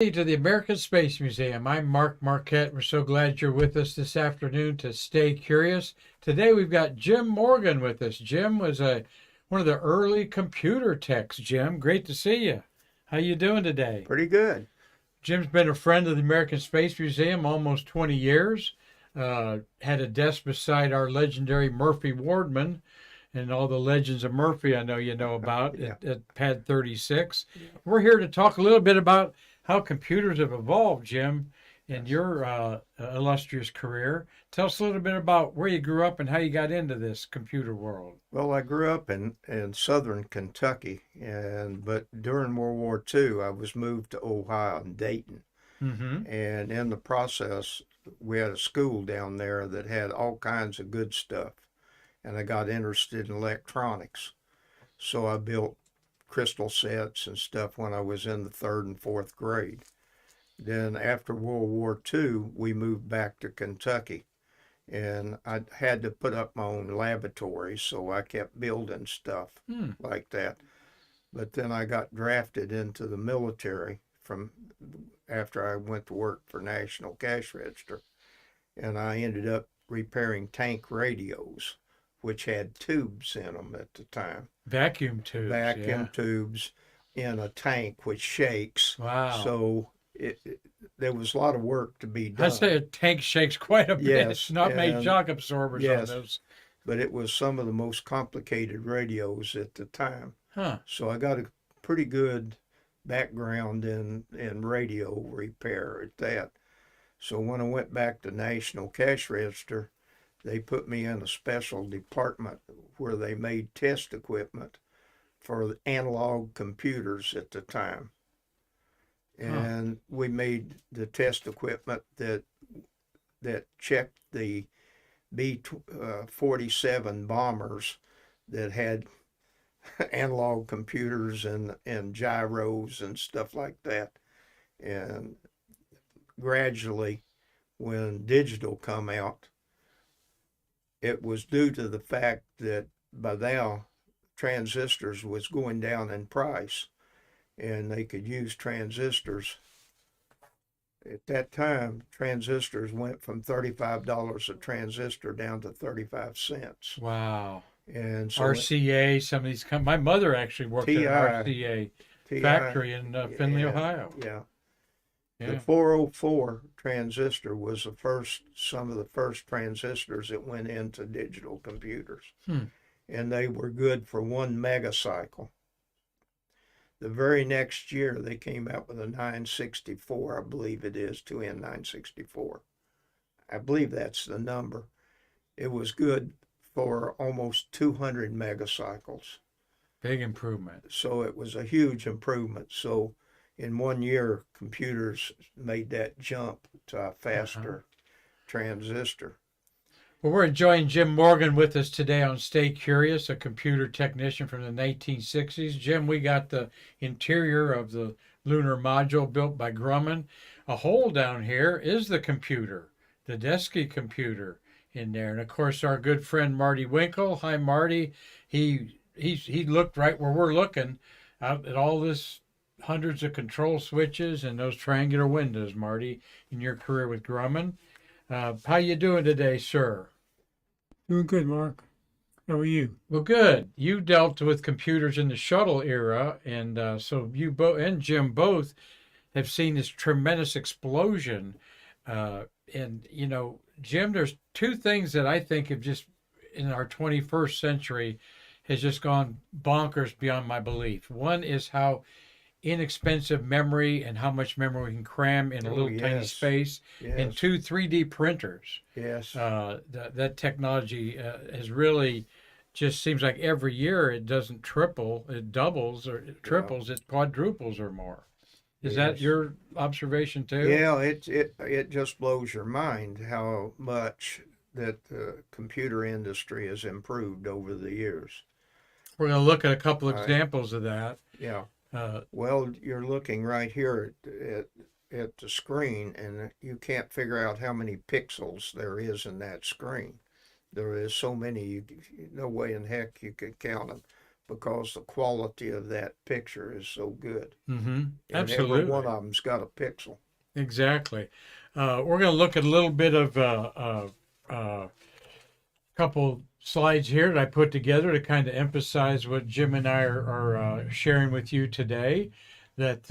To the American Space Museum. I'm Mark Marquette. We're so glad you're with us this afternoon to stay curious. Today we've got Jim Morgan with us. Jim was one of the early computer techs. Jim, great to see you. How you doing today? Pretty good. Jim's been a friend of the American Space Museum almost 20 years. Had a desk beside our legendary Murphy Wardman and all the legends of Murphy I know you know about Yeah. at Pad 36. We're here to talk a little bit about how computers have evolved, Jim, in Yes. your illustrious career. Tell us a little bit about where you grew up and how you got into this computer world. Well, I grew up in southern Kentucky, but during World War II, I was moved to Ohio and Dayton. Mm-hmm. And in the process, we had a school down there that had all kinds of good stuff. And I got interested in electronics. So I built crystal sets and stuff when I was in the third and fourth grade. Then after World War II, we moved back to Kentucky. And I had to put up my own laboratory, so I kept building stuff Hmm. like that. But then I got drafted into the military from after I went to work for National Cash Register, and I ended up repairing tank radios, which had tubes in them at the time. Vacuum tubes. Vacuum tubes in a tank which shakes. Wow. So there was a lot of work to be done. I'd say a tank shakes quite a bit. Yes, It's not made and shock absorbers on yes, those. but it was some of the most complicated radios at the time. Huh. So I got a pretty good background in radio repair at that. So when I went back to National Cash Register, they put me in a special department where they made test equipment for analog computers at the time. And we made the test equipment that checked the B-47 bombers that had analog computers and gyros and stuff like that. And gradually, when digital come out, it was due to the fact that by now transistors was going down in price and they could use transistors. At that time, transistors went from $35 a transistor down to 35 cents. Wow. And so RCA, some of these my mother actually worked at an RCA factory in Findlay, yeah, Ohio. yeah. Yeah. The 404 transistor was some of the first transistors that went into digital computers. And they were good for 1 megacycle. The very next year, they came out with a 964, I believe it is, 2N964. I believe that's the number. It was good for almost 200 megacycles. Big improvement. So it was a huge improvement. So in 1 year, computers made that jump to a faster transistor. Well, we're enjoying Jim Morgan with us today on Stay Curious, a computer technician from the 1960s. Jim, we got the interior of the lunar module built by Grumman. A hole down here is the computer, the Desky computer in there. And of course, our good friend Marty Winkle. Hi, Marty. He looked right where we're looking out at all this hundreds of control switches and those triangular windows, Marty, in your career with Grumman. How you doing today, sir? Doing good, Mark. How are you? Well, good. You dealt with computers in the shuttle era, and so you and Jim both have seen this tremendous explosion. And Jim, there's two things that I think have just in our 21st century has just gone bonkers beyond my belief. One is how inexpensive memory and how much memory we can cram in a little tiny space. And two, 3D printers. Yes. That technology has really just seems like every year it doesn't triple, it doubles or it triples, it quadruples or more. Is that your observation too? Yeah, it just blows your mind how much that the computer industry has improved over the years. We're going to look at a couple examples of that. Yeah. Well, you're looking right here at the screen, and you can't figure out how many pixels there is in that screen. There is so many, no way in heck you could count them. because the quality of that picture is so good. Mm-hmm. And Absolutely. every one of them's got a pixel. Exactly. We're going to look at a little bit of couple slides here that I put together to kind of emphasize what Jim and I are sharing with you today. That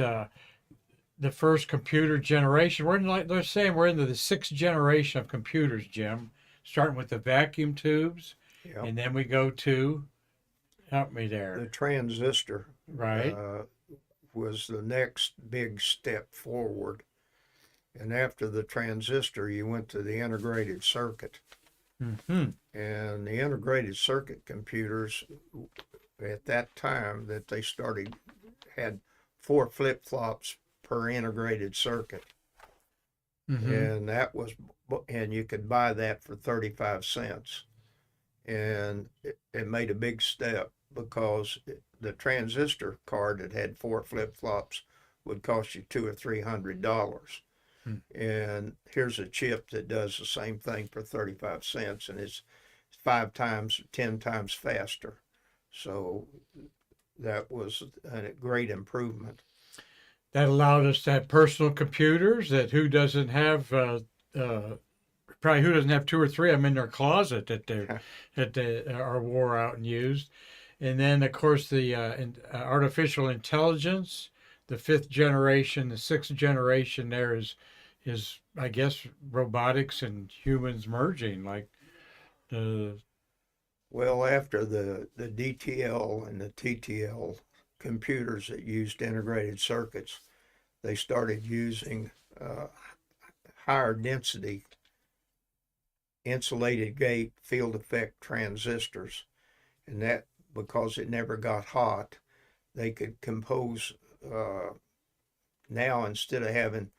the first computer generation, we're in, like they're saying, we're into the sixth generation of computers, Jim, starting with the vacuum tubes, Yep. and then we go to, help me The there, transistor right? was the next big step forward. And after the transistor, you went to the integrated circuit. Mm-hmm. And the integrated circuit computers at that time that they started had 4 flip-flops per integrated circuit. Mm-hmm. And that was, and you could buy that for 35 cents. And it made a big step because the transistor card that had 4 flip-flops would cost you $200 or $300. And here's a chip that does the same thing for 35 cents, and it's 5 times, 10 times faster. So that was a great improvement. That allowed us to have personal computers that who doesn't have probably who doesn't have 2 or 3 of them in their closet that they are wore out and used. And then of course the artificial intelligence, the 5th generation, the 6th generation there is I guess robotics and humans merging, like well, after the DTL and the TTL computers that used integrated circuits, they started using higher density insulated gate field effect transistors, and that because it never got hot, they could compose now instead of having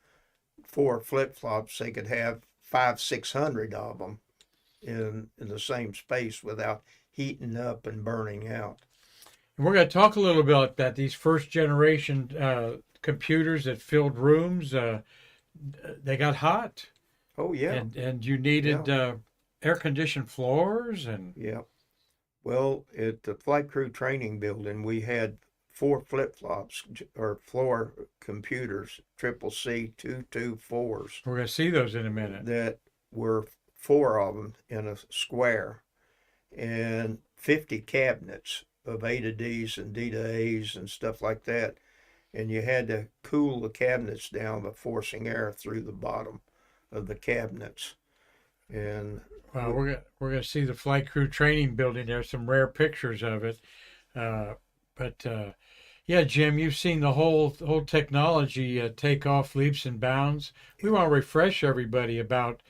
4 flip-flops, they could have 500-600 of them in the same space without heating up and burning out. And we're going to talk a little bit about that. These first generation computers that filled rooms, they got hot. Oh yeah. And you needed air conditioned floors and yeah. Well, at the flight crew training building, we had 4 flip-flops or floor computers, CCC 224s. we're going to see those in a minute. That were 4 of them in a square, and 50 cabinets of A to D's and D to A's and stuff like that. And you had to cool the cabinets down by forcing air through the bottom of the cabinets. And we're going to see the flight crew training building. There's some rare pictures of it. Yeah, Jim, you've seen the whole technology take off leaps and bounds. We want to refresh everybody about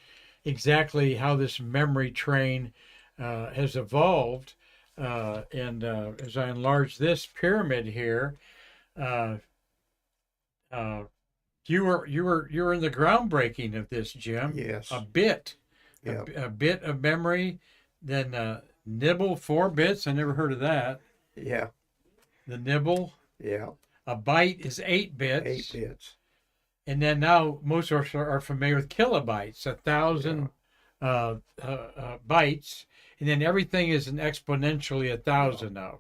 exactly how this memory train has evolved. And as I enlarge this pyramid here, you were in the groundbreaking of this, Jim. yes, A bit, yeah, a bit of memory, then nibble 4 bits. I never heard of that. yeah, The nibble. yeah, A byte is 8 bits. 8 bits. And then now most of us are familiar with kilobytes, 1,000 bytes. And then everything is an exponentially 1,000 of,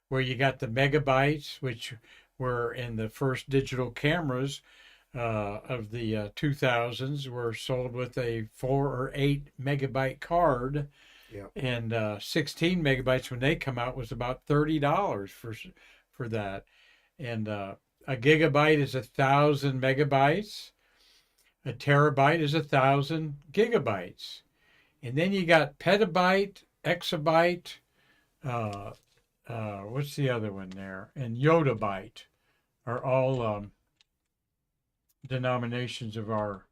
where you got the megabytes, which were in the first digital cameras of the 2000s, were sold with a 4 or 8 megabyte card. Yeah. And 16 megabytes when they come out was about $30 for that. And a gigabyte is 1,000 megabytes. A terabyte is 1,000 gigabytes. And then you got petabyte, exabyte, what's the other one there? And yottabyte are all denominations of our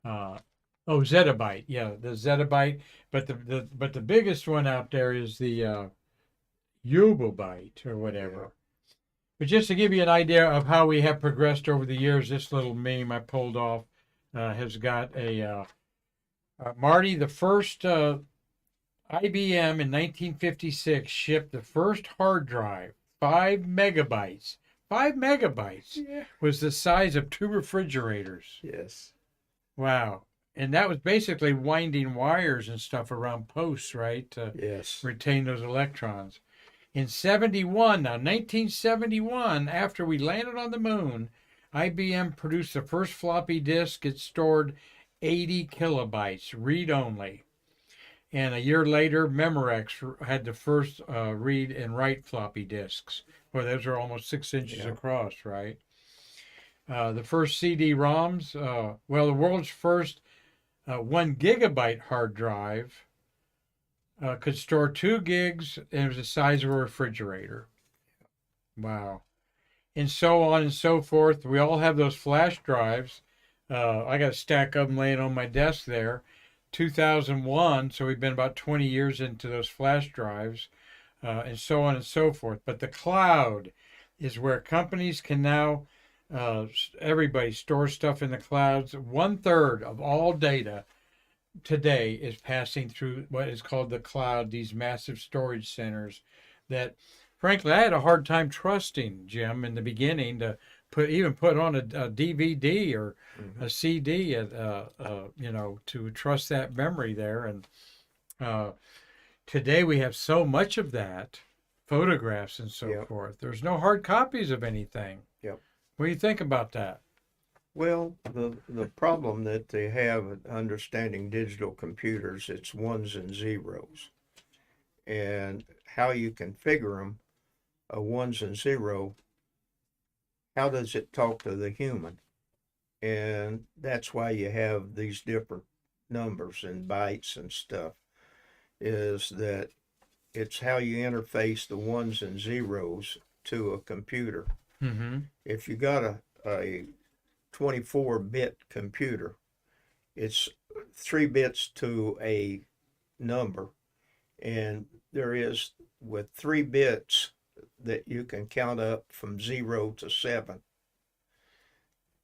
zettabyte. Yeah, the zettabyte. But the biggest one out there is the yobobyte or whatever. Yeah. But just to give you an idea of how we have progressed over the years, this little meme I pulled off has got a Marty, the first IBM in 1956 shipped the first hard drive, 5 megabytes. 5 megabytes was the size of 2 refrigerators. Yes. Wow. And that was basically winding wires and stuff around posts, right? To Yes. retain those electrons. In 71, now 1971, after we landed on the moon, IBM produced the first floppy disk. It stored 80 kilobytes, read only. And a year later, Memorex had the first read and write floppy disks. Well, those are almost 6 inches across, right? The first CD-ROMs, the world's first 1 gigabyte hard drive could store 2 gigs, and it was the size of a refrigerator. Wow. And so on and so forth. We all have those flash drives. I got a stack of them laying on my desk there. 2001, so we've been about 20 years into those flash drives, and so on and so forth. But the cloud is where companies can now, everybody stores stuff in the clouds. 1/3 of all data today is passing through what is called the cloud, these massive storage centers that, frankly, I had a hard time trusting, Jim, in the beginning to put on a DVD or a CD, to trust that memory there. And today we have so much of that, photographs and so forth. There's no hard copies of anything. Yep. What do you think about that? Well, the problem that they have understanding digital computers, it's ones and zeros. And how you configure them, a ones and zero, how does it talk to the human? And that's why you have these different numbers and bytes and stuff, is that it's how you interface the ones and zeros to a computer. Mm-hmm. If you got a 24-bit computer, it's 3 bits to a number, and there is, with 3 bits, that you can count up from 0 to 7,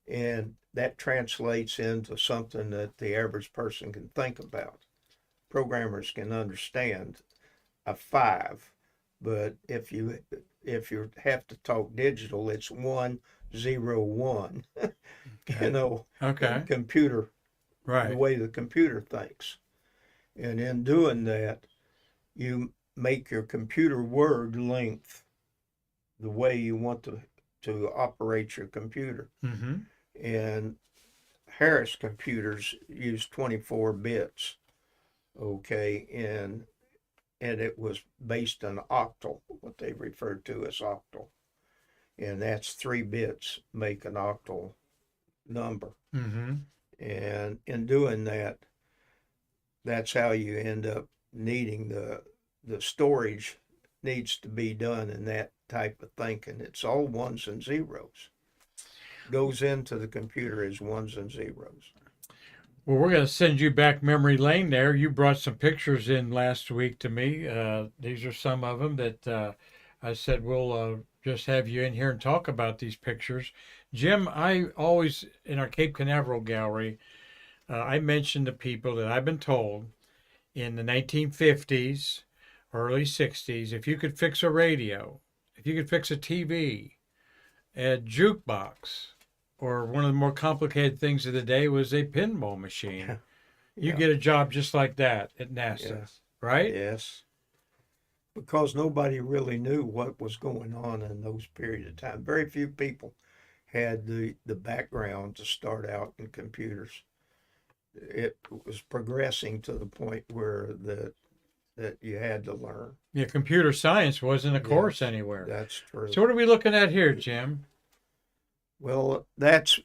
and that translates into something that the average person can think about. Programmers can understand a 5, but if you have to talk digital, it's 1, 0, 1. Okay. Computer, Right. the way the computer thinks. And in doing that, you make your computer word length the way you want to operate your computer. Mm-hmm. And Harris computers use 24 bits, okay, and it was based on octal, what they referred to as octal. And that's 3 bits make an octal number. Mm-hmm. And in doing that, that's how you end up needing the storage needs to be done in that type of thinking. It's all ones and zeros. Goes into the computer as ones and zeros. Well, we're going to send you back memory lane there. You brought some pictures in last week to me. These are some of them that I said we'll just have you in here and talk about these pictures. Jim, I always, in our Cape Canaveral gallery, I mentioned to people that I've been told in the 1950s, early 60s, if you could fix a radio, if you could fix a TV, a jukebox, or one of the more complicated things of the day was a pinball machine. You get a job just like that at NASA, Yes. right? Yes. Because nobody really knew what was going on in those periods of time. Very few people had the background to start out in computers. It was progressing to the point where that you had to learn. Yeah, computer science wasn't a course Yes, anywhere. That's true. So what are we looking at here, Jim? Well, that's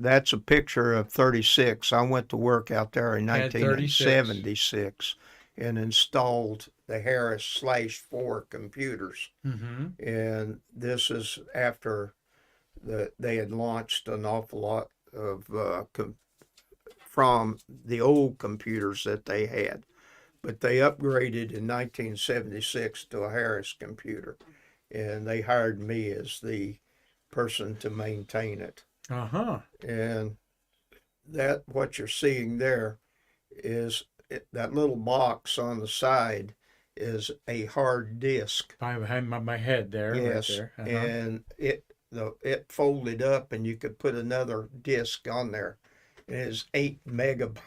a picture of 36. I went to work out there in At 1976 and installed the Harris/4 computers. Mm-hmm. And this is after they had launched an awful lot of from the old computers that they had. But they upgraded in 1976 to a Harris computer, and they hired me as the person to maintain it. Uh-huh. And that, what you're seeing there is that little box on the side is a hard disk. Behind my head there. Yes, Right there. Uh-huh. and it folded up, and you could put another disk on there. It is 80 megabytes.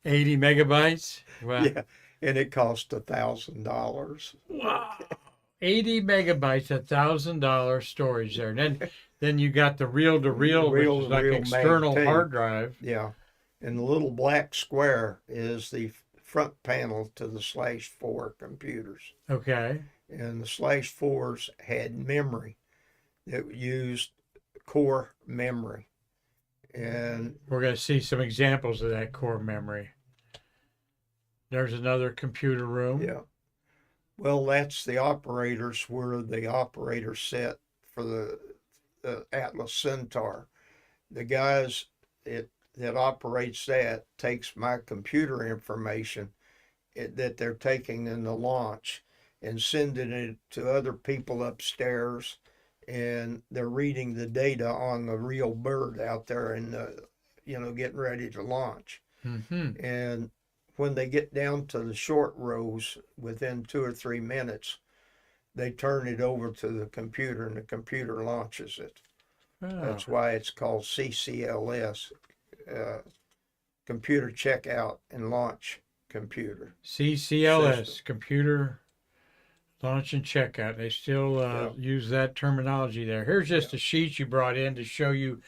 80 megabytes? Wow. Yeah, and it cost $1,000. Wow. 80 megabytes, $1,000 storage there. And then you got the reel to reel, which is like Reel-to-reel external mag hard tape. drive. Yeah, and the little black square is the front panel to the /4 computers. Okay. And the /4s had memory that used core memory. And We're going to see some examples of that core memory. There's another computer room. yeah, well, that's the operators where the operator set for the Atlas Centaur. The guys that operates that takes my computer information that they're taking in the launch and sending it to other people upstairs, and they're reading the data on the real bird out there and getting ready to launch. Mm-hmm. And when they get down to the short rows, within 2 or 3 minutes, they turn it over to the computer and the computer launches it. Oh. That's why it's called CCLS, Computer Checkout and Launch Computer. CCLS, system. Computer Launch and Checkout. They still use that terminology there. Here's just a sheet you brought in to show you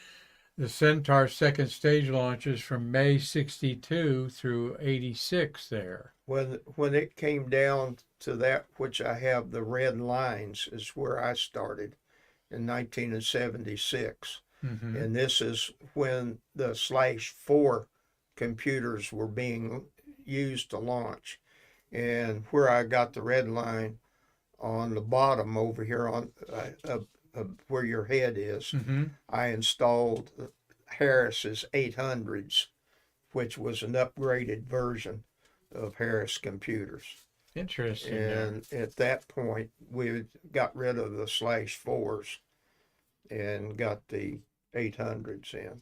the Centaur second stage launches from May 62 through 86 there. When it came down to that, which I have the red lines, is where I started in 1976. Mm-hmm. And this is when the /4 computers were being used to launch. And where I got the red line on the bottom over here on where your head is, Mm-hmm. I installed Harris's 800s, which was an upgraded version of Harris computers. Interesting. And at that point, we got rid of the /4s and got the 800s in.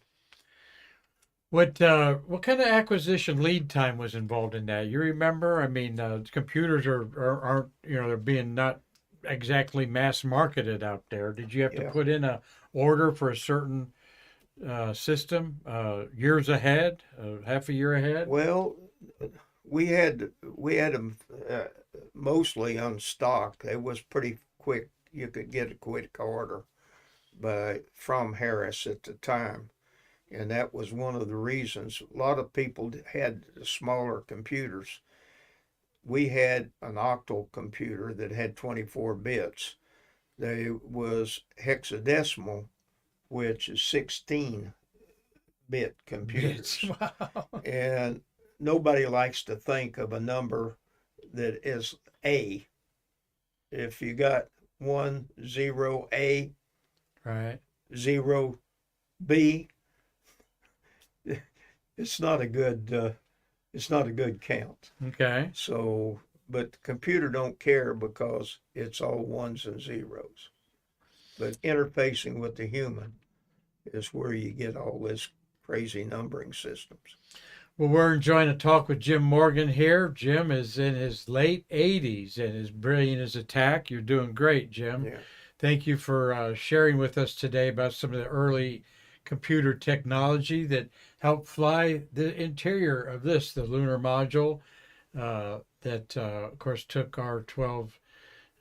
What kind of acquisition lead time was involved in that? You remember? I mean, computers aren't they're being not exactly mass marketed out there. Did you have to put in a order for a certain system years ahead, half a year ahead? Well, we had them mostly on stock. It was pretty quick. You could get a quick order from Harris at the time. And that was one of the reasons. A lot of people had smaller computers. We had an octal computer that had 24 bits. There was hexadecimal, which is 16-bit computers. Wow. And nobody likes to think of a number that is A. If you got 10A, Right. 0B, it's not a good count. Okay. So, but the computer don't care because it's all ones and zeros. But interfacing with the human is where you get all this crazy numbering systems. Well, we're enjoying a talk with Jim Morgan here. Jim is in his late 80s and is brilliant as a tack. You're doing great, Jim. Yeah. Thank you for sharing with us today about some of the early computer technology that helped fly the interior of the lunar module that, of course, took our 12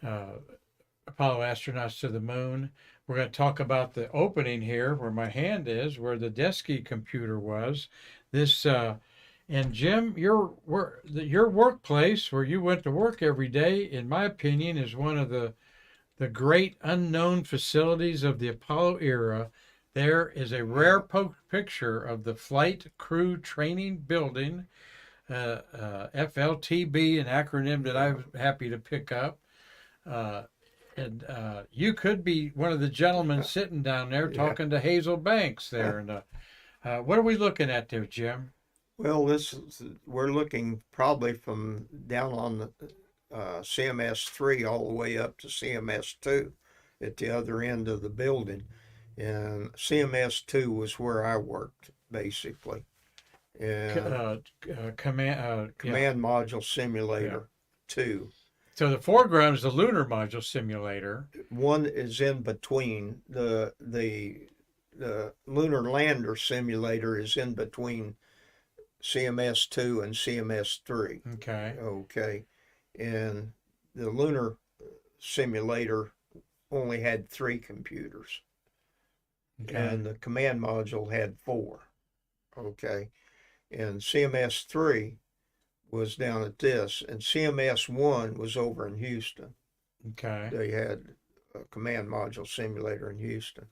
Apollo astronauts to the moon. We're going to talk about the opening here where my hand is, where the Desky computer was. And Jim, your workplace where you went to work every day, in my opinion, is one of the great unknown facilities of the Apollo era. There is a rare picture of the Flight Crew Training Building, FLTB, an acronym that I'm happy to pick up. And you could be one of the gentlemen sitting down there talking to Hazel Banks there. And what are we looking at there, Jim? Well, we're looking probably from down on the CMS-3 all the way up to CMS-2 at the other end of the building. And CMS-2 was where I worked, basically. And Command Module Simulator 2. So the foreground is the Lunar Module Simulator. One is in between. The Lunar Lander Simulator is in between CMS2 and CMS3. Okay. Okay. And the lunar simulator only had 3 computers, Okay. and the command module had 4. Okay. And CMS3 was down at this, and CMS1 was over in Houston. Okay. They had a command module simulator in Houston.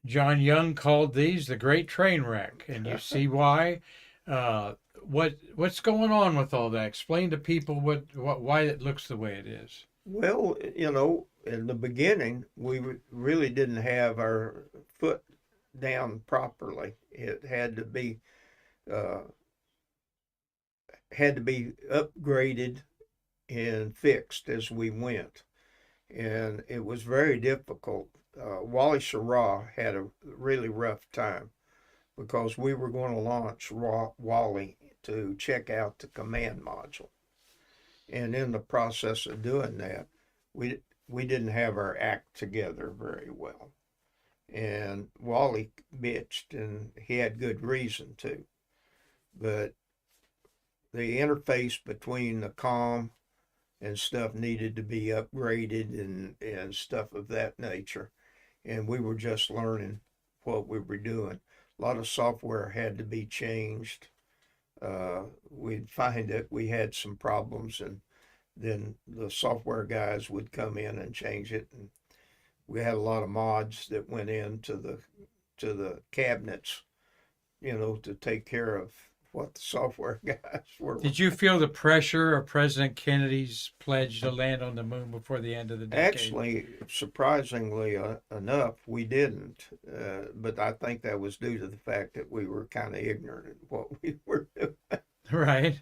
John Young called these the Great Train Wreck, and you see why. What's going on with all that? Explain to people why it looks the way it is. Well, in the beginning, we really didn't have our foot down properly. It uh, had to be upgraded and fixed as we went, and it was very difficult. Wally Schirra had a really rough time because we were going to launch Wally to check out the command module, and in the process of doing that, we didn't have our act together very well, and Wally bitched, and he had good reason to, but the interface between the comm and stuff needed to be upgraded and stuff of that nature. And we were just learning what we were doing. A lot of software had to be changed. We'd find that we had some problems, and then the software guys would come in and change it. And we had a lot of mods that went into the cabinets, to take care of what the software guys were. Did you feel the pressure of President Kennedy's pledge to land on the moon before the end of the decade? Actually, surprisingly enough, we didn't. But I think that was due to the fact that we were kind of ignorant of what we were doing. Right.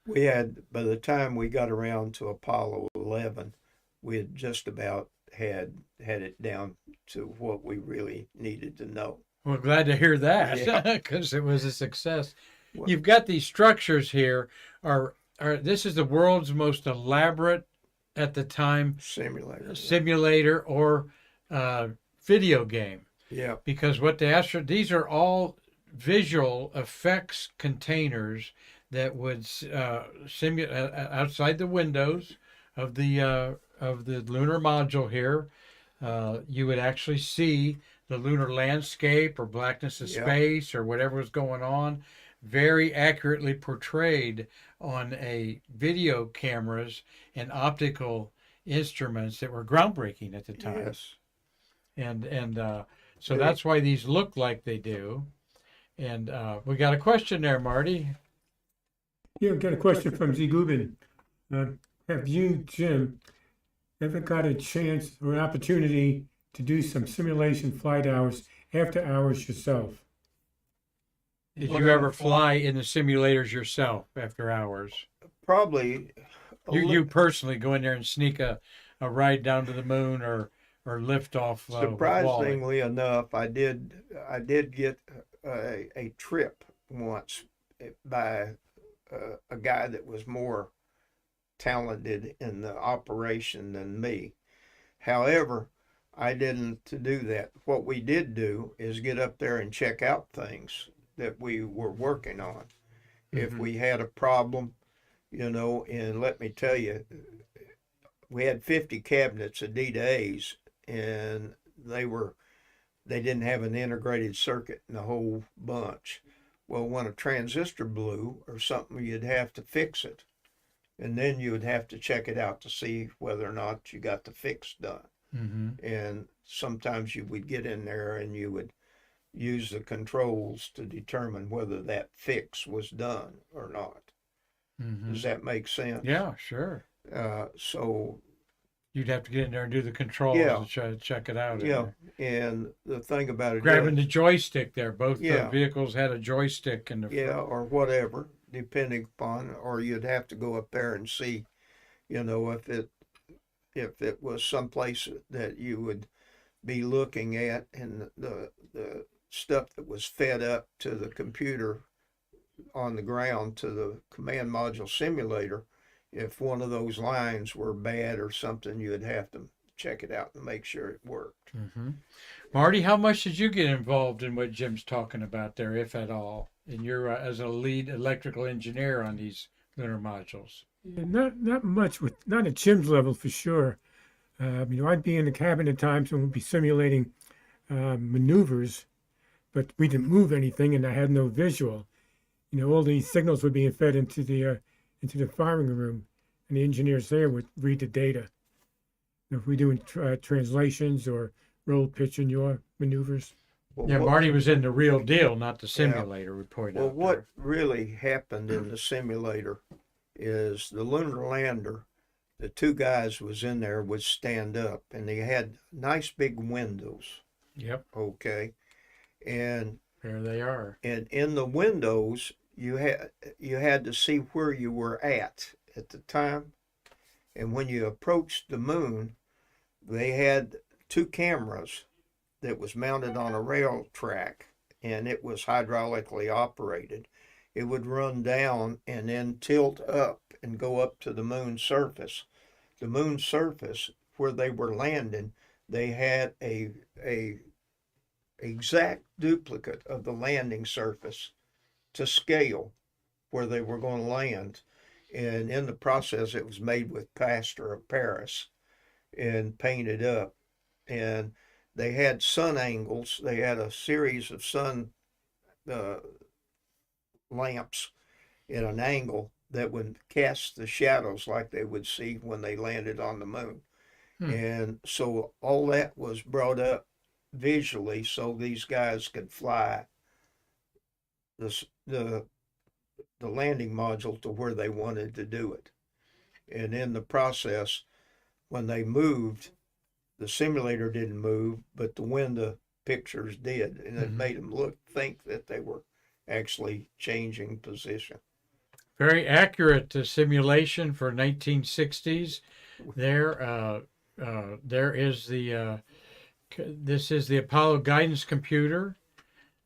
By the time we got around to Apollo 11, we had just about had it down to what we really needed to know. Well, glad to hear that Yeah. because it was a success. Well- You've got these structures here. This is the world's most elaborate at the time simulator or video game, Yeah. because these are all visual effects containers that would simulate outside the windows of the lunar module here. You would actually see the lunar landscape or blackness of Yeah. space or whatever was going on, very accurately portrayed on a video cameras and optical instruments that were groundbreaking at the time. Yes. And so that's why these look like they do. And we got a question there, Marty. Yeah, I've got a question from Z. Gubin. Have you, Jim, ever got a chance or an opportunity to do some simulation flight hours after hours yourself? Did you ever fly in the simulators yourself after hours? Probably. You personally go in there and sneak a ride down to the moon or lift off. Surprisingly enough, I did get a trip once by a guy that was more talented in the operation than me. However, I didn't do that. What we did do is get up there and check out things that we were working on. If we had a problem, and let me tell you, we had 50 cabinets of D-to-A's, and they didn't have an integrated circuit in the whole bunch. Well, when a transistor blew or something, you'd have to fix it. And then you would have to check it out to see whether or not you got the fix done. Mm-hmm. And sometimes you would get in there and you would use the controls to determine whether that fix was done or not. Mm-hmm. Does that make sense? Yeah, sure. So you'd have to get in there and do the controls to try to check it out. Yeah, and the thing about it, grabbing the joystick there. Both Yeah. the vehicles had a joystick in the yeah, or whatever, depending upon, or you'd have to go up there and see, if it was someplace that you would be looking at, and the stuff that was fed up to the computer on the ground to the command module simulator, if one of those lines were bad or something, you would have to check it out and make sure it worked. Mm-hmm. Marty, how much did you get involved in what Jim's talking about there, if at all? and you're as a lead electrical engineer on these lunar modules. Yeah, not much not at Jim's level for sure. I'd be in the cabin at times and we'd be simulating maneuvers, but we didn't move anything, and I had no visual. All these signals were being fed into the firing room, and the engineers there would read the data. If we're doing translations or roll pitch in your maneuvers. Well, Yeah, what- Marty was in the real deal, not the simulator. We point Well, out what there. really happened in the simulator is the lunar lander, the two guys was in there would stand up, and they had nice big windows, Yep, okay? And there they are. in the windows you had to see where you were at the time. And when you approached the moon, they had two cameras that was mounted on a rail track, and it was hydraulically operated. It would run down and then tilt up and go up to the moon's surface. The moon's surface, where they were landing, they had a exact duplicate of the landing surface to scale where they were going to land. And in the process, it was made with plaster of Paris and painted up. And they had sun angles. They had a series of sun lamps in an angle that would cast the shadows like they would see when they landed on the moon. And so all that was brought up visually so these guys could fly the landing module to where they wanted to do it. And in the process, when they moved, the simulator didn't move, but the window pictures did, and it made them think that they were actually changing position. Very accurate simulation for 1960s. There is this is the Apollo guidance computer,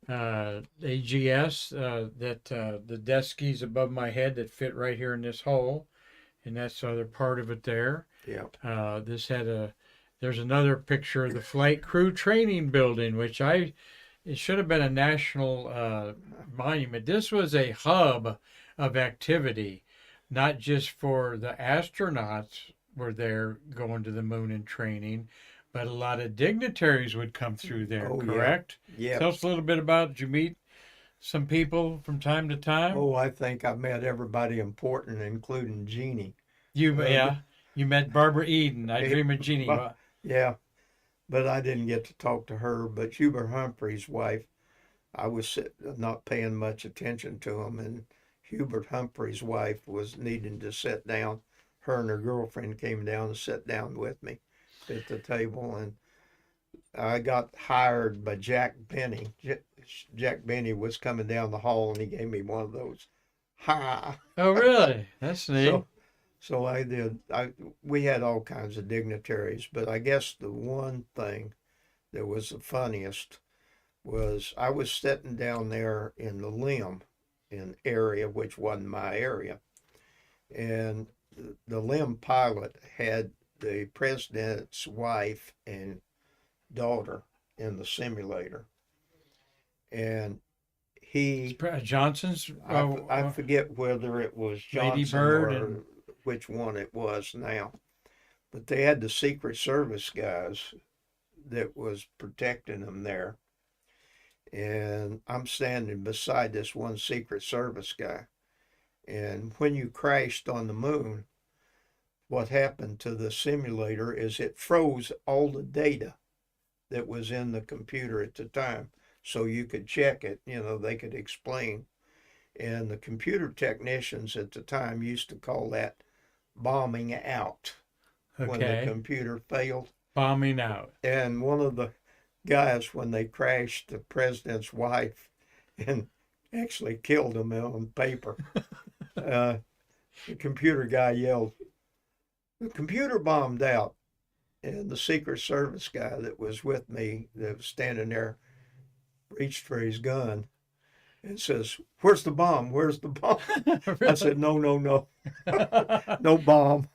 AGS, that the desk keys above my head that fit right here in this hole, and that's the other part of it there. Yeah. There's another picture of the flight crew training building, which it should have been a national monument. This was a hub of activity, not just for the astronauts were there going to the moon and training, but a lot of dignitaries would come through there, Oh, yeah. correct? Yeah. Tell us a little bit about, did you meet some people from time to time? Oh, I think I've met everybody important, including Jeannie. You met Barbara Eden. I Dream of Jeannie. Yeah, but I didn't get to talk to her. But Hubert Humphrey's wife, I was not paying much attention to him, and Hubert Humphrey's wife was needing to sit down. Her and her girlfriend came down and sat down with me at the table, and I got hired by Jack Benny. Jack Benny was coming down the hall, and he gave me one of those. Ha! Oh, really? That's neat. So I did. We had all kinds of dignitaries, but I guess the one thing that was the funniest was I was sitting down there in the limb area, which wasn't my area, and the limb pilot had the president's wife and daughter in the simulator, and he Johnson's. I forget whether it was Johnson Lady Bird or which one it was now, but they had the Secret Service guys that was protecting them there, and I'm standing beside this one Secret Service guy, and when you crashed on the moon, what happened to the simulator is it froze all the data that was in the computer at the time, so you could check it, they could explain. And the computer technicians at the time used to call that bombing out, when the computer failed. Bombing out. And one of the guys, when they crashed the president's wife and actually killed him on paper, the computer guy yelled, "The computer bombed out." And the Secret Service guy that was with me, that was standing there, reached for his gun and says, "Where's the bomb? Where's the bomb?" I said, "No, no bomb."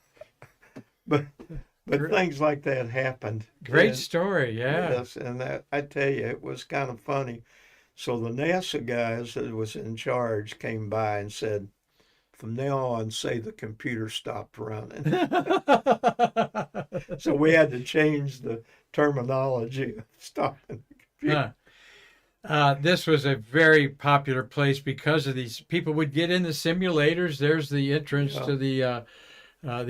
But things like that happened. Great story, yeah. Yes, and that, I tell you, it was kind of funny. So the NASA guys that was in charge came by and said, from now on, say the computer stopped running. So we had to change the terminology of stopping the computer. This was a very popular place because of these people would get in the simulators. There's the entrance Yeah. to the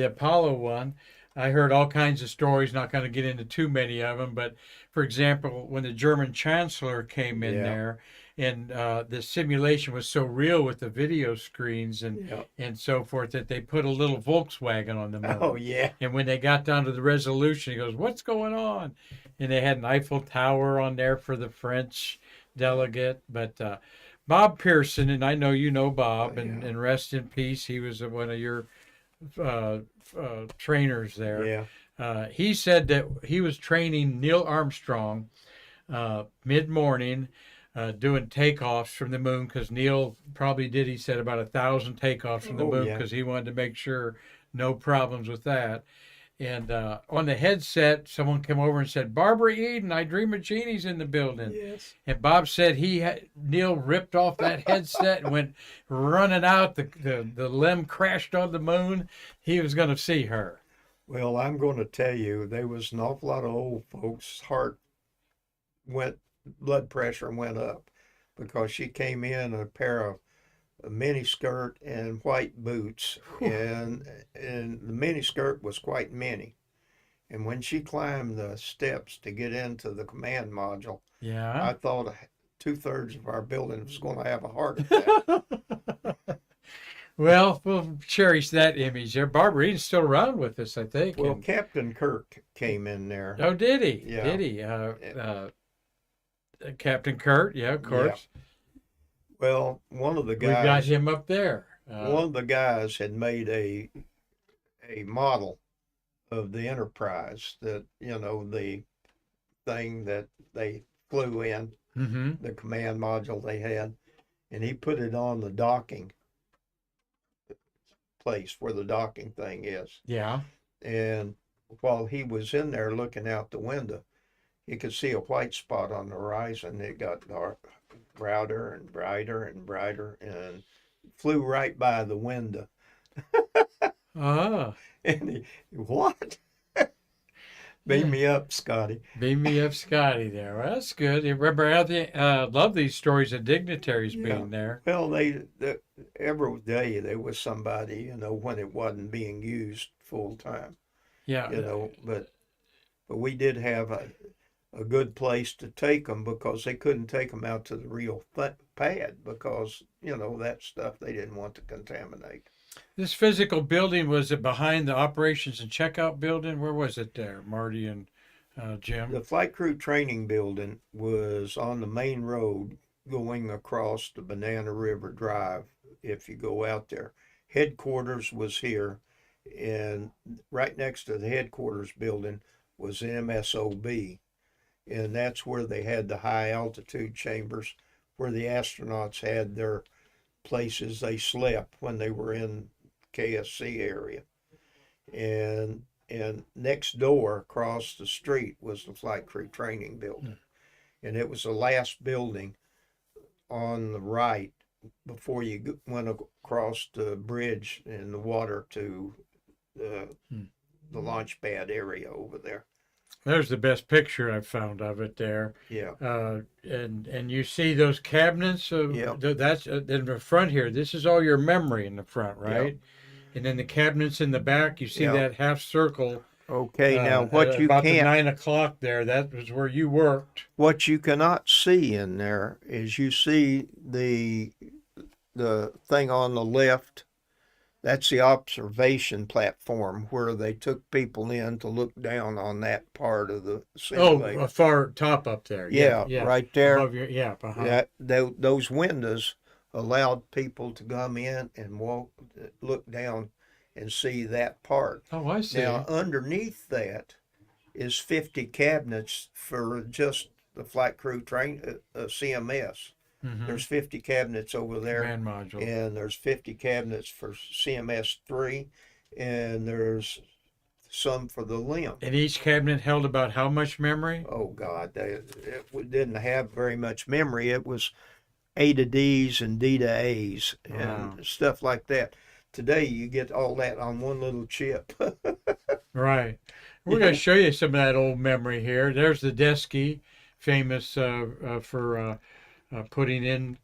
Apollo one. I heard all kinds of stories, not going to get into too many of them, but for example, when the German chancellor came in Yeah. there and the simulation was so real with the video screens Yeah. and so forth that they put a little Volkswagen on the moon. Oh, yeah. And when they got down to the resolution, he goes, "What's going on?" And they had an Eiffel Tower on there for the French delegate. But Bob Pearson, and I know you know Bob, Yeah. and rest in peace. He was one of your trainers there. Yeah. He said that he was training Neil Armstrong mid morning, doing takeoffs from the moon because Neil probably did. He said about 1,000 takeoffs from the Oh, moon yeah. because he wanted to make sure no problems with that. And on the headset, someone came over and said, "Barbara Eden, I dream a genie's in the building." Yes. And Bob said Neil ripped off that headset and went running out. The limb crashed on the moon. He was going to see her. Well, I'm going to tell you, there was an awful lot of old folks' blood pressure went up because she came in a pair of a mini skirt and white boots, and the mini skirt was quite mini. And when she climbed the steps to get into the command module, Yeah. I thought 2/3 of our building was going to have a heart attack. Well, we'll cherish that image there. Barbara Eden's still around with us, I think. Well, and- Captain Kirk came in there. Oh, did he? Yeah. Did he? Captain Kurt, yeah, of course. Well, one of the We've got guys, him up there. one of the guys had made a model of the Enterprise, that the thing that they flew in, Mm-hmm. the command module they had, and he put it on the docking place where the docking thing is. Yeah. And while he was in there looking out the window, he could see a white spot on the horizon. It got brighter and brighter and brighter, and flew right by the window. Ah, And he, what? Beam me up, Scotty. beam me up, Scotty. There. Well, that's good. You remember how love these stories of dignitaries Yeah. being there. Well, every day there was somebody, when it wasn't being used full time, Yeah. but we did have a good place to take them because they couldn't take them out to the real pad because, that stuff they didn't want to contaminate. This physical building, was it behind the operations and checkout building? Where was it there, Marty and Jim? The flight crew training building was on the main road going across the Banana River Drive. If you go out there, headquarters was here, and right next to the headquarters building was MSOB, and that's where they had the high altitude chambers where the astronauts had their places they slept when they were in KSC area. And next door across the street was the flight crew training building. And it was the last building on the right before you went across the bridge in the water to the launch pad area over there. There's the best picture I've found of it there. Yeah. And you see those cabinets. Yeah. That's in the front here. This is all your memory in the front, right? And then the cabinets in the back. You see Yeah. that half circle. Okay, now at about the 9 o'clock there. That was where you worked. what you cannot see in there is you see the thing on the left. That's the observation platform where they took people in to look down on that part of the simulator. Oh, a far top up there. Yeah, right there. Above your, uh-huh. Those windows allowed people to come in and look down and see that part. Oh, I see. Now, underneath that is 50 cabinets for just the flight crew CMS. Mhm. There's 50 cabinets over there, Command module. and there's 50 cabinets for CMS 3, and there's some for the limb. And each cabinet held about how much memory? Oh God, didn't have very much memory. It was A to D's and D to A's and Wow. stuff like that. Today you get all that on one little chip. Right. We're going to show you some of that old memory here. There's the Desky, famous for putting in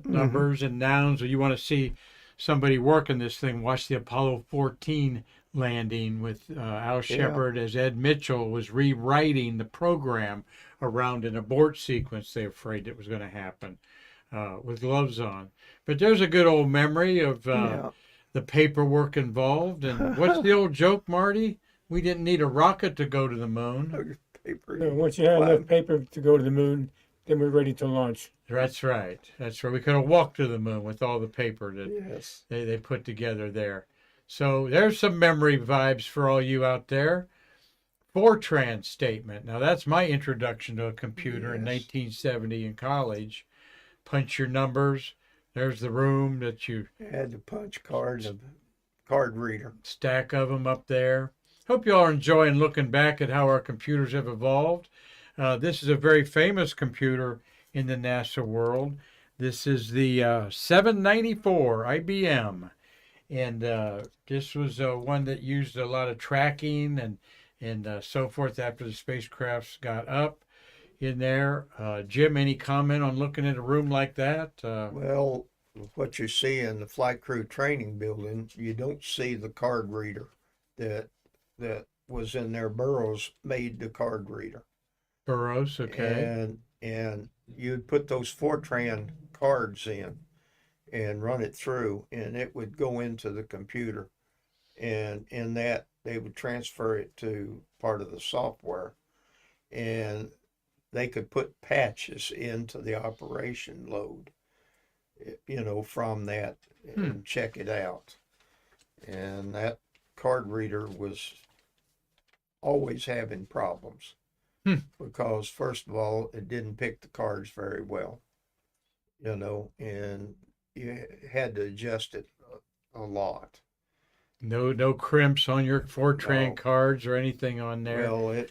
numbers and nouns. Or you want to see somebody working this thing, watch the Apollo 14 landing with Al Shepard as Ed Mitchell was rewriting the program around an abort sequence they were afraid it was going to happen with gloves on. But there's a good old memory of the paperwork involved. And what's the old joke, Marty? We didn't need a rocket to go to the moon. No, once you had enough paper to go to the moon, then we're ready to launch. That's right. That's right. We could have walked to the moon with all the paper that Yes. they put together there. So there's some memory vibes for all you out there. Fortran statement. Now that's my introduction to a computer in 1970 in college. Punch your numbers. There's the room that you Had to punch cards, a card reader. stack of them up there. Hope you all are enjoying looking back at how our computers have evolved. This is a very famous computer in the NASA world. This is the 794 IBM. And this was one that used a lot of tracking and so forth after the spacecrafts got up in there. Jim, any comment on looking at a room like that? Well, what you see in the flight crew training building, you don't see the card reader that was in there. Burroughs made the card reader. Burroughs, okay. And you'd put those Fortran cards in and run it through, and it would go into the computer. And in that, they would transfer it to part of the software. And they could put patches into the operation load, from that and check it out. And that card reader was always having problems because, first of all, it didn't pick the cards very well, and you had to adjust it a lot. No crimps on your Fortran cards or anything on there. Well,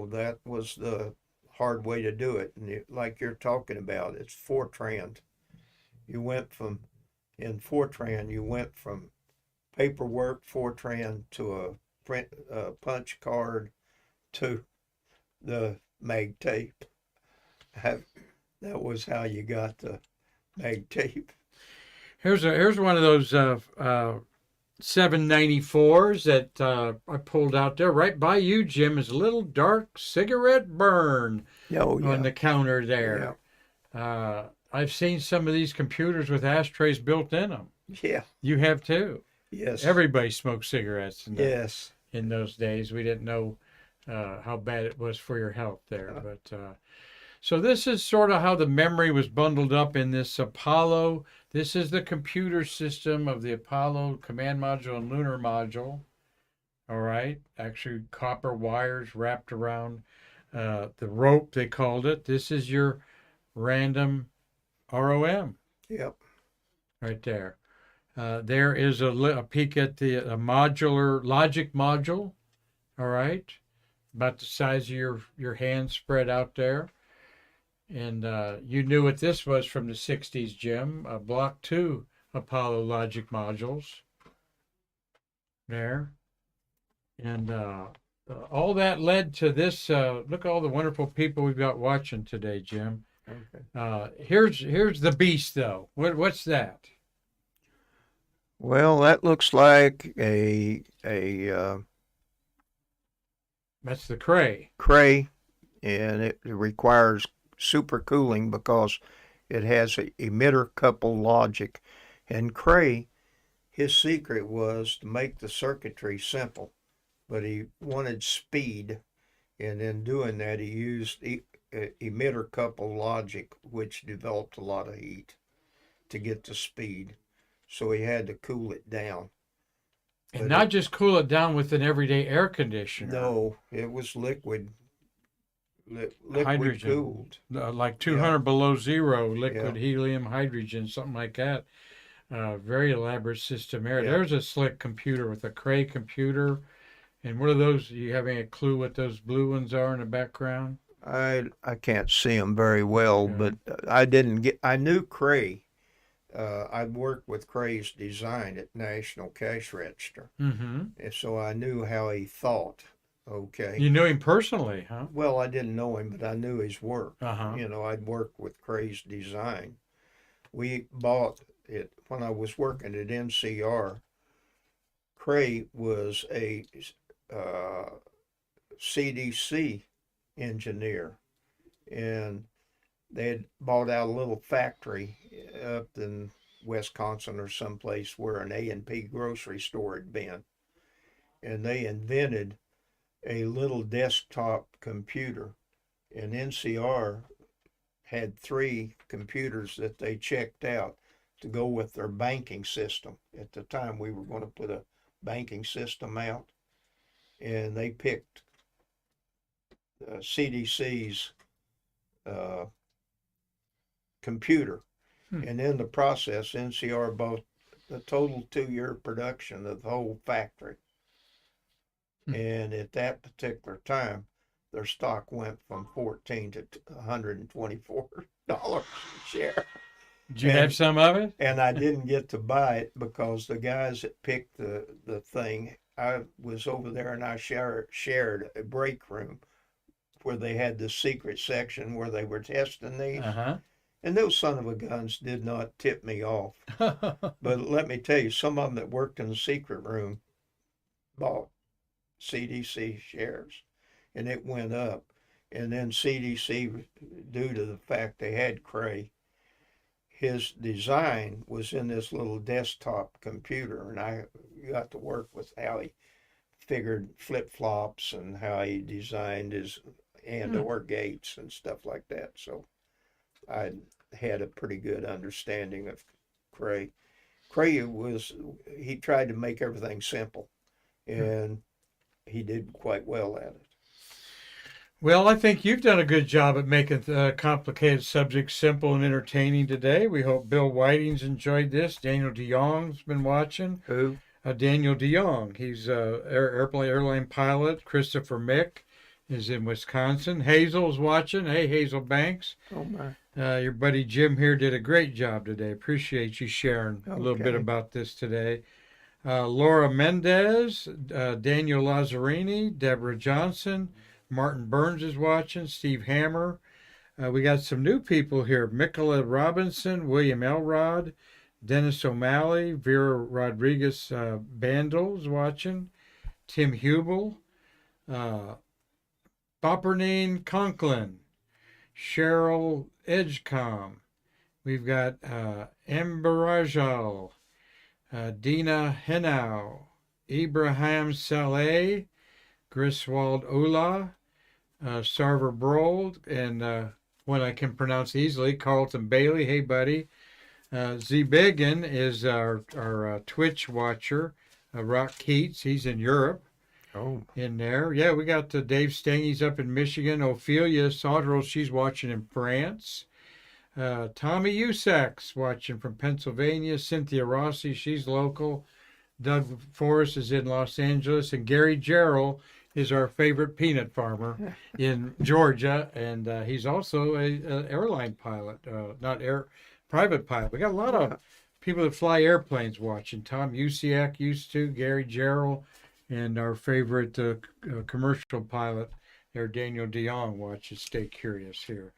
that was the hard way to do it. And like you're talking about, it's Fortran. In Fortran, you went from paperwork Fortran to a punch card to the mag tape. That was how you got the mag tape. Here's one of those 794s that I pulled out there. Right by you, Jim, is a little dark cigarette burn on the counter there. Yeah. I've seen some of these computers with ashtrays built in them. Yeah. You have too. Yes. Everybody smoked cigarettes in those days. We didn't know how bad it was for your health there. But so this is sort of how the memory was bundled up in this Apollo. This is the computer system of the Apollo command module and lunar module. All right. Actually, copper wires wrapped around the rope, they called it. This is your random ROM. Yep. Right there. There is a peek at the modular logic module. All right. About the size of your hand spread out there. And you knew what this was from the 60s, Jim. Block 2 Apollo logic modules. There. And all that led to this. Look at all the wonderful people we've got watching today, Jim. Okay. Here's the beast, though. What's that? Well, that looks like a That's the Cray. Cray, and it requires supercooling because it has an emitter couple logic. And Cray, his secret was to make the circuitry simple, but he wanted speed, and in doing that he used emitter couple logic, which developed a lot of heat to get the speed. So he had to cool it down. And not just cool it down with an everyday air conditioner. No, it was liquid hydrogen cooled. Like 200 below zero, liquid helium, hydrogen, something like that. Very elaborate system there. There's a slick computer with a Cray computer And what are those? Do you have any clue what those blue ones are in the background? I can't see them very well, Okay. but I knew Cray. I'd worked with Cray's design at National Cash Register, Mm-hmm. and so I knew how he thought. Okay. You know him personally, huh? Well, I didn't know him, but I knew his work. Uh-huh. I'd worked with Cray's design. We bought it when I was working at NCR. Cray was a uh, CDC engineer, and they had bought out a little factory up in Wisconsin or someplace where an A&P grocery store had been, and they invented a little desktop computer, and NCR had 3 computers that they checked out to go with their banking system. At the time, we were going to put a banking system out, and they picked CDC's uh, computer. And in the process, NCR bought the total 2-year production of the whole factory. And at that particular time, their stock went from $14 to $124 a share. Did you have some of it? And I didn't get to buy it because the guys that picked the thing, I was over there and I shared a break room where they had the secret section where they were testing these. Uh-huh. And those son of a guns did not tip me off. But let me tell you, some of them that worked in the secret room bought CDC shares, and it went up. And then CDC, due to the fact they had Cray, his design was in this little desktop computer, and I got to work with how he figured flip-flops and how he designed his and/or gates and stuff like that. So I had a pretty good understanding of Cray. He tried to make everything simple, and he did quite well at it. Well, I think you've done a good job at making complicated subjects simple and entertaining today. We hope Bill Whiting's enjoyed this. Daniel DeYoung's been watching. Who? Daniel DeYoung. He's an airline pilot. Christopher Mick is in Wisconsin. Hazel's watching. Hey, Hazel Banks. Oh, my. Your buddy Jim here did a great job today. Appreciate you sharing a little bit Okay. about this today. Laura Mendez, Daniel Lazzarini, Deborah Johnson, Martin Burns is watching, Steve Hammer. We got some new people here. Mikola Robinson, William Elrod, Dennis O'Malley, Vera Rodriguez Bandel is watching, Tim Hubel, Boppernine Conklin, Cheryl Edgecombe. We've got Amber Dina Henau, Ibrahim Saleh, Griswold Ola, Sarver Brold, and one I can pronounce easily, Carlton Bailey. Hey, buddy. Z Biggin is our Twitch watcher. Rock Keats, he's in Europe. Oh. In there. Yeah, we got Dave Stengy's up in Michigan. Ophelia Sauterel, she's watching in France. Tommy Usak's watching from Pennsylvania. Cynthia Rossi, she's local. Doug Forrest is in Los Angeles. And Gary Gerald is our favorite peanut farmer in Georgia. And he's also an airline pilot, private pilot. We got a lot of people that fly airplanes watching. Tom Usiak used to, Gary Gerald, and our favorite commercial pilot there, Daniel DeYoung, watches Stay Curious here.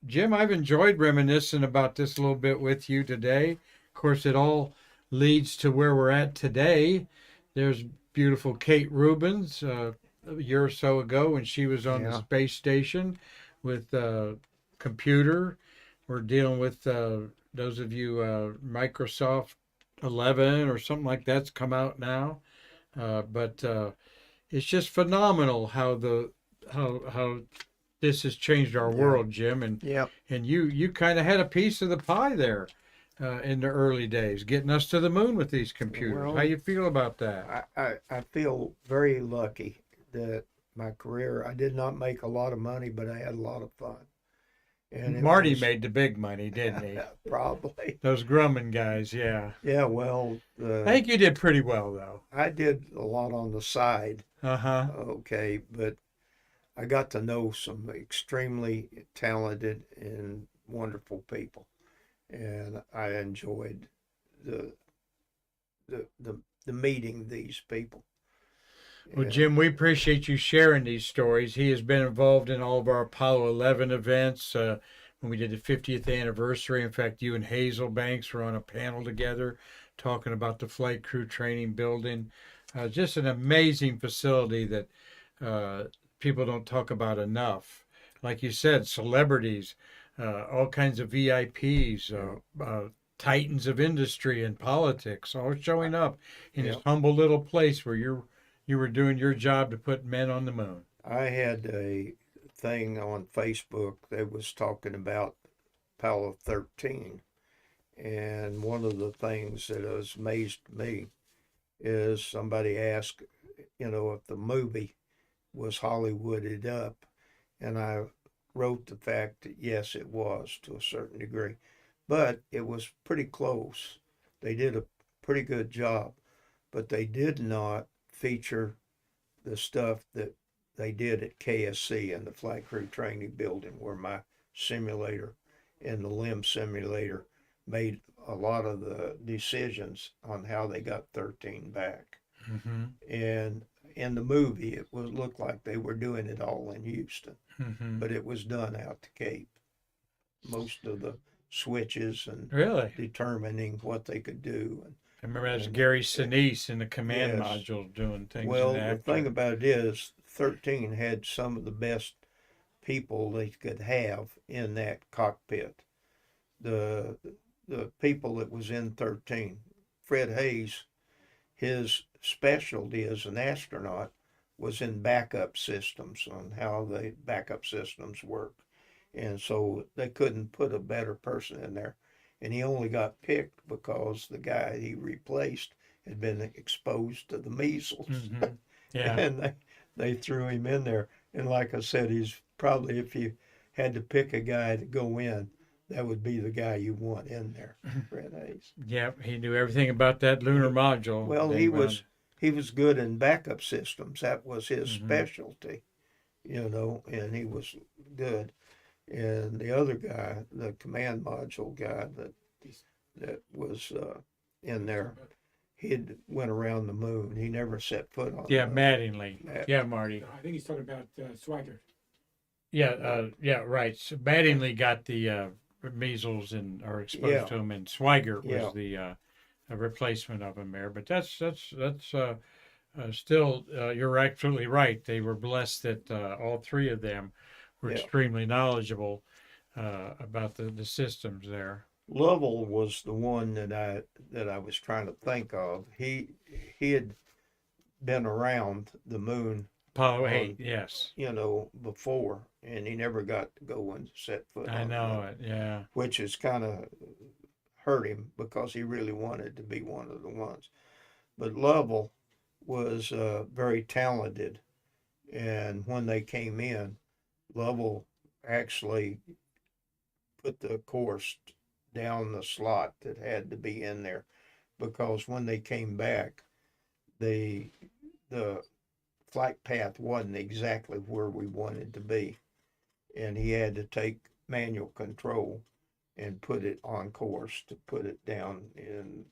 Jim, I've enjoyed reminiscing about this a little bit with you today. Of course, it all leads to where we're at today. There's beautiful Kate Rubins a year or so ago when she was on the space station with computer. We're dealing with those of you Microsoft 11 or something like that's come out now. But it's just phenomenal how this has changed our world, Jim. And you kind of had a piece of the pie there in the early days, getting us to the moon with these computers. Well, How you feel about that? I feel very lucky that my career, I did not make a lot of money, but I had a lot of fun. And Marty made the big money, didn't he? probably. Those Grumman guys, yeah. Yeah, well, I think you did pretty well, though. I did a lot on the side, Uh-huh. okay, but I got to know some extremely talented and wonderful people, and I enjoyed the meeting these people. Well, And Jim, we appreciate you sharing these stories. He has been involved in all of our Apollo 11 events. When we did the 50th anniversary, in fact, you and Hazel Banks were on a panel together talking about the flight crew training building. Just an amazing facility that people don't talk about enough. Like you said, celebrities, all kinds of VIPs, titans of industry and politics, all showing up in this Yeah. humble little place where you were doing your job to put men on the moon. I had a thing on Facebook that was talking about Apollo 13, and one of the things that has amazed me is somebody asked, if the movie was Hollywooded up, and I wrote the fact that yes, it was to a certain degree, but it was pretty close. They did a pretty good job, but they did not feature the stuff that they did at KSC in the Flight Crew Training Building, where my simulator and the LIM simulator made a lot of the decisions on how they got 13 back. Mm-hmm. And in the movie, it looked like they were doing it all in Houston, Mm-hmm. but it was done out to Cape. Most of the switches and Really? determining what they could do. I remember that was And Gary Sinise in the command Yes. module doing things. Well, in the after. thing about it is, 13 had some of the best people they could have in that cockpit. The people that was in 13, Fred Hayes, his specialty as an astronaut was in backup systems, on how the backup systems work. And so they couldn't put a better person in there. And he only got picked because the guy he replaced had been exposed to the measles. Mhm. Yeah. And they threw him in there. And like I said, he's probably, if you had to pick a guy to go in, that would be the guy you want in there, Fred Hayes. Yep, he knew everything about that lunar module. Well, They he went- was good in backup systems. That was his Mhm. specialty, and he was good. And the other guy, the command module guy that was in there, he'd went around the moon. He never set foot on Yeah, the Mattingly. Matt- Yeah, Marty. I think he's talking about Swigert. Yeah, right. So Mattingly got the measles or exposed Yeah. to him, and Swigert Yeah. was the a replacement of him there. But that's still you're absolutely right. They were blessed that all three of them were Yeah. extremely knowledgeable about the systems there. Lovell was the one that I was trying to think of. He had been around the moon, Apollo Um, 8, yes. before, and he never got to go and set foot I on the know moon, it, yeah. which has kind of hurt him because he really wanted to be one of the ones. But Lovell was very talented, and when they came in, Lovell actually put the course down the slot that had to be in there, because when they came back, the flight path wasn't exactly where we wanted to be, and he had to take manual control and put it on course to put it down in,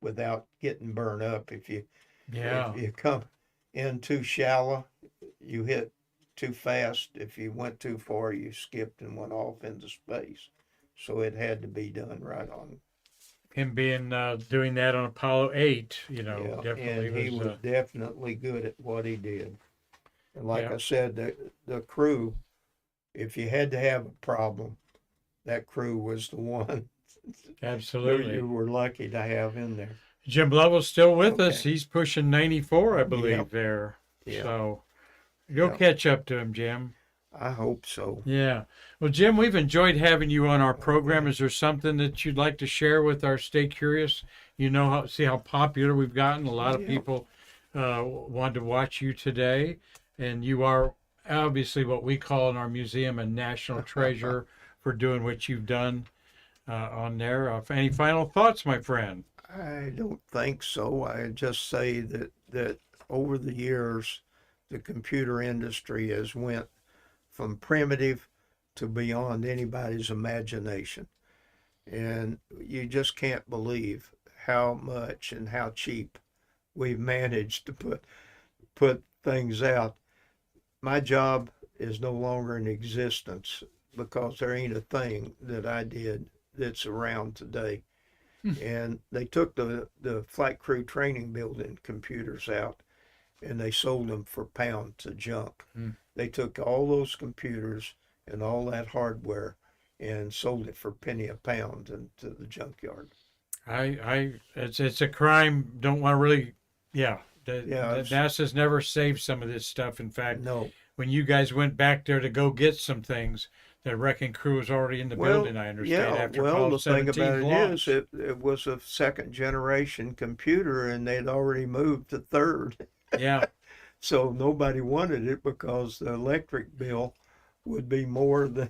without getting burned up. If you come in too shallow, you hit too fast. If you went too far, you skipped and went off into space. So it had to be done right on. Him being doing that on Apollo 8, Yeah, definitely and he was. was definitely good at what he did. And like Yeah. I said, the crew, if you had to have a problem, that crew was the one Absolutely. you were lucky to have in there. Jim Lovell's still with us. Okay. He's pushing 94, I believe, Yep. there. Yeah. So you'll Yep. catch up to him, Jim. I hope so. Yeah. Well, Jim, we've enjoyed having you on our program. Is there something that you'd like to share with our Stay Curious? See how popular we've gotten. A lot of Yeah. people wanted to watch you today, and you are obviously what we call in our museum a national treasure for doing what you've done on there. Any final thoughts, my friend? I don't think so. I just say that over the years, the computer industry has went from primitive to beyond anybody's imagination. And you just can't believe how much and how cheap we've managed to put things out. My job is no longer in existence because there ain't a thing that I did that's around today. And they took the flight crew training building computers out and they sold them for pound to junk. They took all those computers and all that hardware and sold it for penny a pound to the junkyard. It's a crime. Don't want to really, yeah. NASA's never saved some of this stuff. In fact, No. when you guys went back there to go get some things, the wrecking crew was already in the building, I understand, after the Apollo thing 17's about it launch. is it was a second generation computer and they'd already moved to third. Yeah. So nobody wanted it because the electric bill would be more than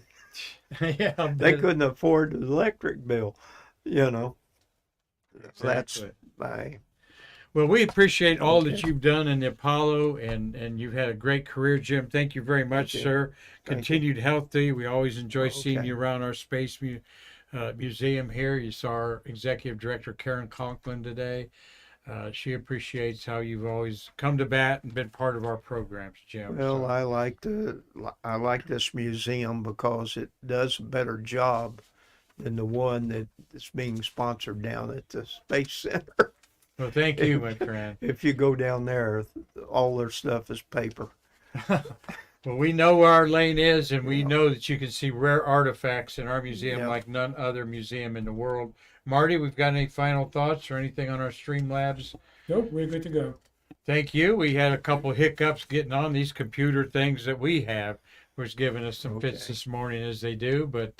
Yeah. they couldn't afford the electric bill, you know. That's Exactly. my Well, we appreciate all that Okay. you've done in the Apollo, and you've had a great career, Jim. Thank you very much, Thank you. sir. Thank Continued health to you. We always enjoy seeing Okay. you around our museum here. You saw our executive director, Karan Conklin, today. She appreciates how you've always come to bat and been part of our programs, Jim. Well, So, I like this museum because it does a better job than the one that's being sponsored down at the Space Center. well, thank you, my friend. If you go down there, all their stuff is paper. Well, we know where our lane is, and we know that you can see rare artifacts in our museum Yeah. like none other museum in the world. Marty, we've got any final thoughts or anything on our Streamlabs? Nope, we're good to go. Thank you. We had a couple hiccups getting on these computer things that we have, which giving us some fits Okay. this morning as they do, but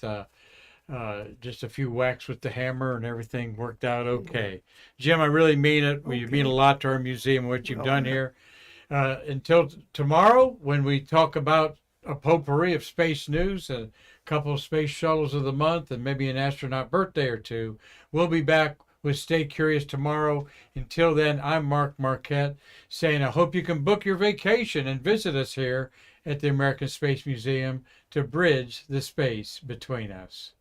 just a few whacks with the hammer and everything worked out okay. Jim, I really mean it. You mean a lot to our museum, what you've Oh, done yeah. here. Until tomorrow, when we talk about a potpourri of space news, a couple of space shuttles of the month, and maybe an astronaut birthday or two, we'll be back with Stay Curious tomorrow. Until then, I'm Mark Marquette saying I hope you can book your vacation and visit us here at the American Space Museum to bridge the space between us.